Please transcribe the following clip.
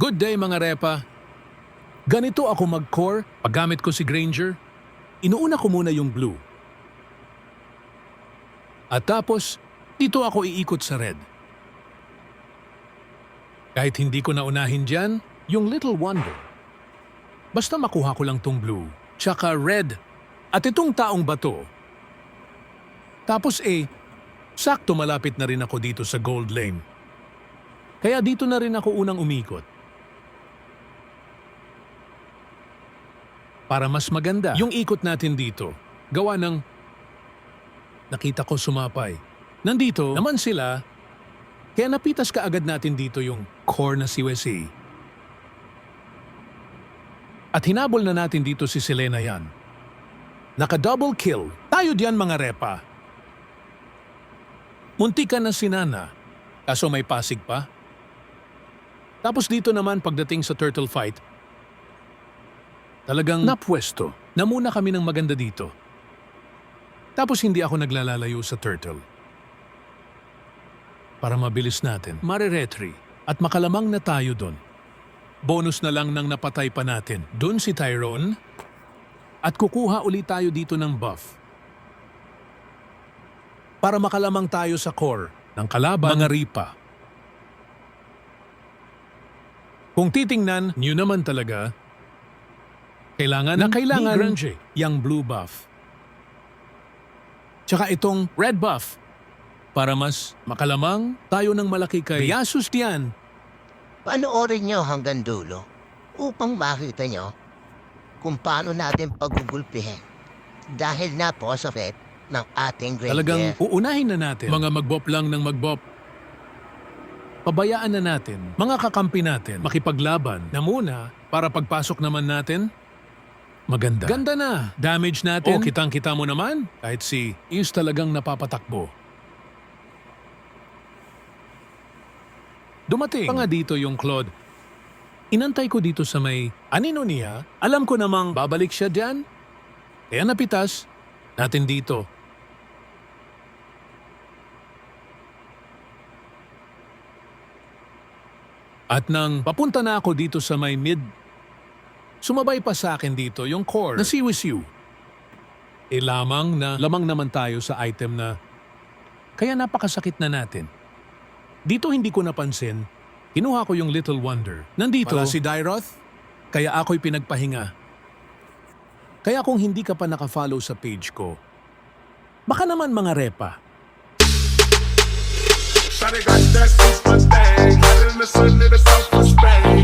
Good day mga repa. Ganito ako mag-core paggamit ko si Granger. Inuuna ko muna yung blue. At tapos, dito ako iikot sa red. Kahit hindi ko naunahin dyan, yung Little Wonder. Basta makuha ko lang tong blue, tsaka red, at itong taong bato. Tapos sakto malapit na rin ako dito sa gold lane. Kaya dito na rin ako unang umikot. Para mas maganda, yung ikot natin dito, gawa ng nakita ko sumapay. Nandito naman sila, kaya napitas ka agad natin dito yung core na si Wesley. At hinabol na natin dito si Selena yan. Naka-double kill. Tayo diyan mga repa. Munti ka na si Nana, kaso may pasig pa. Tapos dito naman pagdating sa turtle fight, talagang napwesto. Namuna kami ng maganda dito. Tapos hindi ako naglalalayo sa turtle. Para mabilis natin, mariretry at makalamang na tayo doon. Bonus na lang nang napatay pa natin. Doon si Tyrone at kukuha ulit tayo dito ng buff. Para makalamang tayo sa core ng kalaban mga ripa. Kung titingnan, nyo naman talaga, kailangan ni Granger yung blue buff. Tsaka itong red buff para mas makalamang tayo ng malaki kay Yasus diyan. Panoorin nyo hanggang dulo upang makita nyo kung paano natin pagugulpihin dahil naposofet ng ating Granger. Talagang uunahin na natin mga magbop lang ng magbop. Pabayaan na natin mga kakampi natin makipaglaban na muna para pagpasok naman natin. Maganda. Ganda na. Damage natin. O, kitang-kita mo naman. Kahit si is talagang napapatakbo. Dumating pa nga dito yung Claude. Inantay ko dito sa may anino niya. Alam ko namang babalik siya dyan. Kaya napitas natin dito. At nang papunta na ako dito sa may mid, sumabay pa sa akin dito yung core na si Wisyu. Lamang naman tayo sa item na kaya napakasakit na natin. Dito hindi ko napansin, kinuha ko yung Little Wonder. Nandito pala si Dairoth, kaya ako'y pinagpahinga. Kaya kung hindi ka pa nakafollow sa page ko, baka naman mga repa. Shawty got that super thing, hot in the sun in the south of Spain.